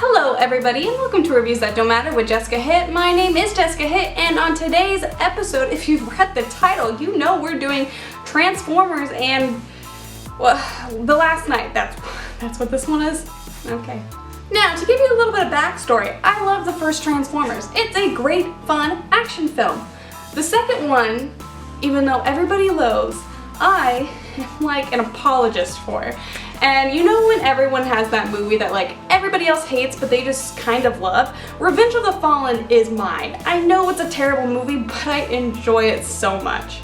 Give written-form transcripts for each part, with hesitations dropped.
Hello everybody and welcome to Reviews That Don't Matter with Jessica Hitt. My name is Jessica Hitt and on today's episode, if you've read the title, you know we're doing Transformers and, well, The Last Knight. That's what this one is? Okay. Now, to give you a little bit of backstory, I love the first Transformers. It's a great, fun action film. The second one, even though everybody loathes, I am like an apologist for. And you know when everyone has that movie that like everybody else hates but they just kind of love? Revenge of the Fallen is mine. I know it's a terrible movie, but I enjoy it so much.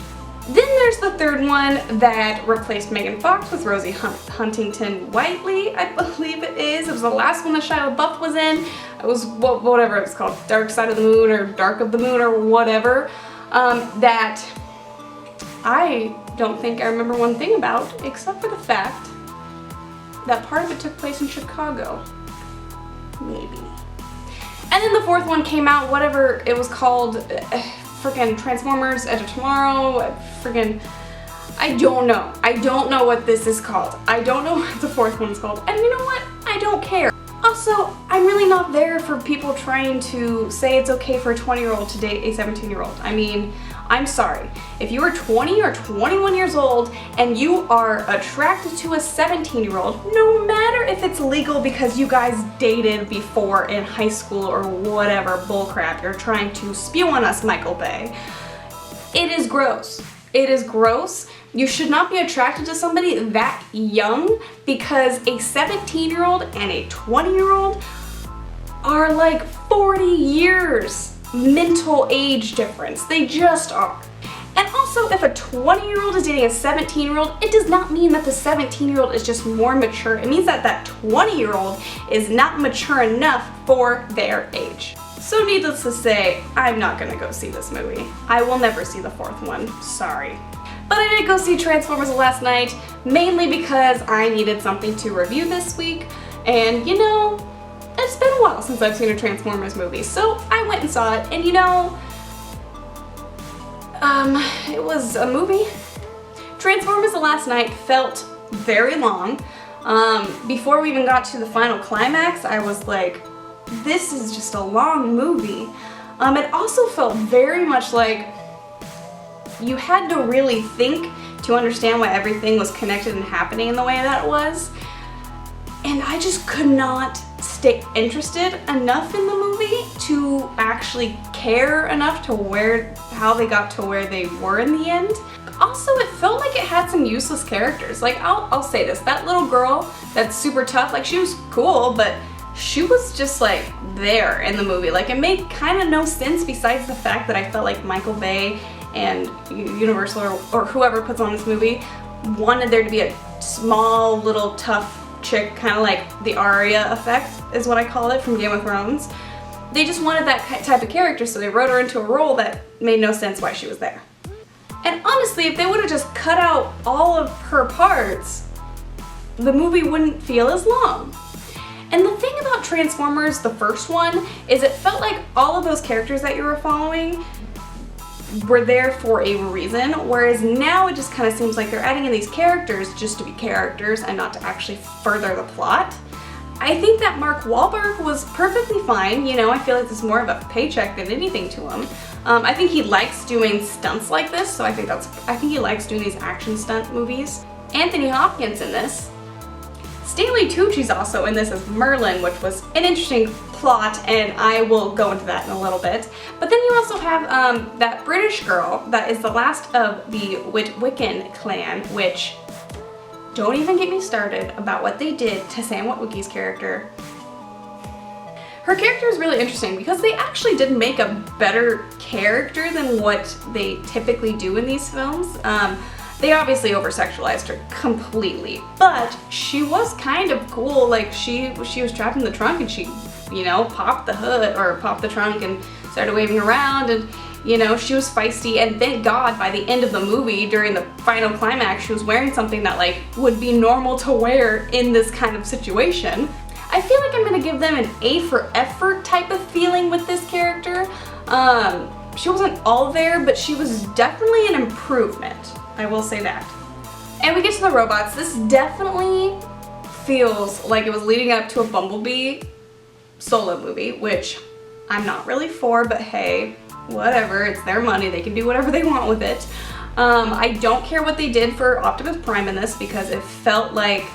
Then there's the third one that replaced Megan Fox with Rosie Huntington Whiteley, I believe it is. It was the last one that Shia LaBeouf was in. It was whatever it was called, Dark Side of the Moon or Dark of the Moon or whatever. That I don't think I remember one thing about, except for the fact that part of it took place in Chicago. Maybe. And then the fourth one came out, whatever it was called, freaking Transformers Edge of Tomorrow, freaking, I don't know. I don't know what this is called. I don't know what the fourth one's called. And you know what? I don't care. Also, I'm really not there for people trying to say it's okay for a 20-year-old to date a 17-year-old. I mean, I'm sorry. If you are 20 or 21 years old and you are attracted to a 17-year-old, no matter if it's legal because you guys dated before in high school or whatever bullcrap you're trying to spew on us, Michael Bay, it is gross. It is gross. You should not be attracted to somebody that young because a 17-year-old and a 20-year-old are like 40 years mental age difference. They just are. And also, if a 20-year-old is dating a 17-year-old, it does not mean that the 17-year-old is just more mature. It means that that 20-year-old is not mature enough for their age. So needless to say, I'm not gonna go see this movie. I will never see the fourth one. Sorry. But I did go see Transformers last night, mainly because I needed something to review this week, and you know, it's been a while since I've seen a Transformers movie, so I went and saw it, and you know, it was a movie. Transformers The Last Knight felt very long. Before we even got to the final climax, I was like, this is just a long movie. It also felt very much like you had to really think to understand why everything was connected and happening in the way that it was. And I just could not stay interested enough in the movie to actually care enough to how they got to where they were in the end. Also, it felt like it had some useless characters. Like, I'll say this, that little girl that's super tough, like she was cool, but she was just like there in the movie. Like, it made kind of no sense besides the fact that I felt like Michael Bay and Universal or whoever puts on this movie wanted there to be a small little tough chick, kind of like the Arya effect is what I call it from Game of Thrones. They just wanted that type of character, so they wrote her into a role that made no sense why she was there. And honestly, if they would have just cut out all of her parts, the movie wouldn't feel as long. And the thing about Transformers, the first one, is it felt like all of those characters that you were following were there for a reason, whereas now it just kind of seems like they're adding in these characters just to be characters and not to actually further the plot. I think that Mark Wahlberg was perfectly fine. You know, I feel like this is more of a paycheck than anything to him. I think he likes doing stunts like this, so I think he likes doing these action stunt movies. Anthony Hopkins in this. Stanley Tucci's also in this as Merlin, which was an interesting plot, and I will go into that in a little bit. But then you also have that British girl that is the last of the Witwicky clan, which, don't even get me started about what they did to Sam Witwicky's character. Her character is really interesting because they actually did make a better character than what they typically do in these films. They obviously over-sexualized her completely, but she was kind of cool. Like, she was trapped in the trunk and she, you know, popped the hood or popped the trunk and started waving around, and you know, she was feisty, and thank God by the end of the movie, during the final climax, she was wearing something that like would be normal to wear in this kind of situation. I feel like I'm gonna give them an A for effort type of feeling with this character. She wasn't all there, but she was definitely an improvement. I will say that. And we get to the robots. This definitely feels like it was leading up to a Bumblebee Solo movie, which I'm not really for, but hey, whatever, it's their money, they can do whatever they want with it. I don't care what they did for Optimus Prime in this because it felt like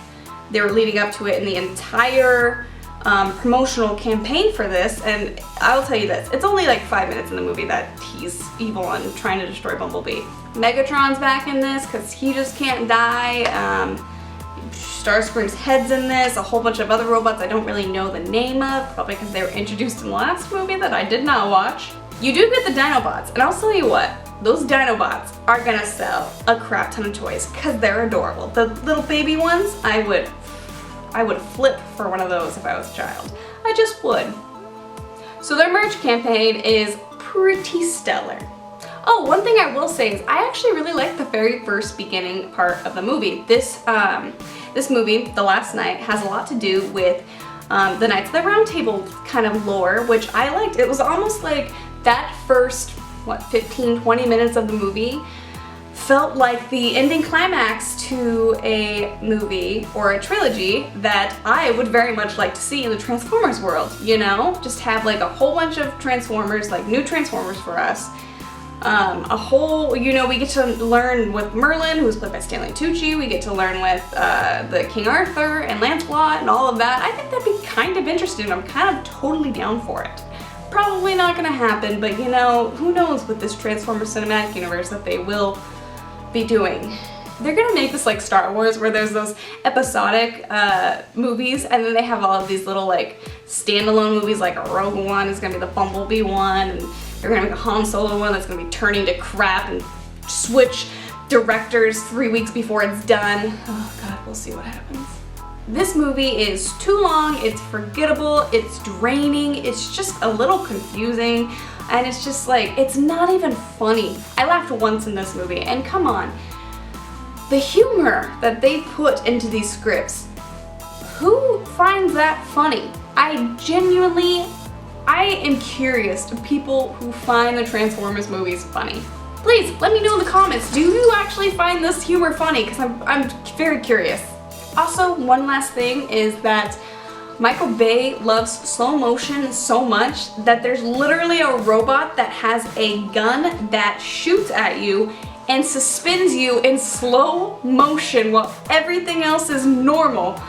they were leading up to it in the entire promotional campaign for this, and I'll tell you this, it's only like 5 minutes in the movie that he's evil and trying to destroy Bumblebee. Megatron's back in this because he just can't die. Starscream's head's in this, a whole bunch of other robots I don't really know the name of, probably because they were introduced in the last movie that I did not watch. You do get the Dinobots, and I'll tell you what, those Dinobots are gonna sell a crap ton of toys because they're adorable. The little baby ones, I would flip for one of those if I was a child. I just would. So their merch campaign is pretty stellar. Oh, one thing I will say is I actually really like the very first beginning part of the movie. This movie, The Last Knight, has a lot to do with the Knights of the Round Table kind of lore, which I liked. It was almost like that first, 15-20 minutes of the movie felt like the ending climax to a movie or a trilogy that I would very much like to see in the Transformers world, you know? Just have like a whole bunch of Transformers, like new Transformers for us. We get to learn with Merlin, who's played by Stanley Tucci. We get to learn with the King Arthur and Lancelot and all of that. I think that'd be kind of interesting. I'm kind of totally down for it. Probably not gonna happen, but you know, who knows with this Transformers cinematic universe that they will be doing. They're gonna make this like Star Wars where there's those episodic movies and then they have all of these little like standalone movies, like a Rogue One is gonna be the Bumblebee one, and they're gonna make a Han Solo one that's gonna be turning to crap and switch directors 3 weeks before it's done. Oh god, we'll see what happens. This movie is too long, it's forgettable, it's draining, it's just a little confusing, and it's just like, it's not even funny. I laughed once in this movie, and come on. The humor that they put into these scripts, who finds that funny? I am curious to people who find the Transformers movies funny. Please, let me know in the comments, do you actually find this humor funny? Because I'm very curious. Also, one last thing is that Michael Bay loves slow motion so much that there's literally a robot that has a gun that shoots at you and suspends you in slow motion while everything else is normal.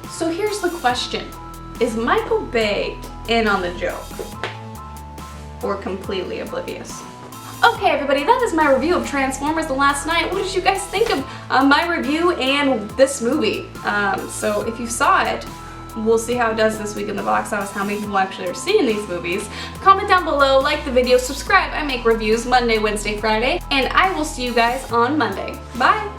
So here's the question. Is Michael Bay in on the joke? Or completely oblivious? Okay everybody, that is my review of Transformers The Last Knight. What did you guys think of my review and this movie? So if you saw it, we'll see how it does this week in the box office, how many people actually are seeing these movies. Comment down below, like the video, subscribe. I make reviews Monday, Wednesday, Friday, and I will see you guys on Monday. Bye!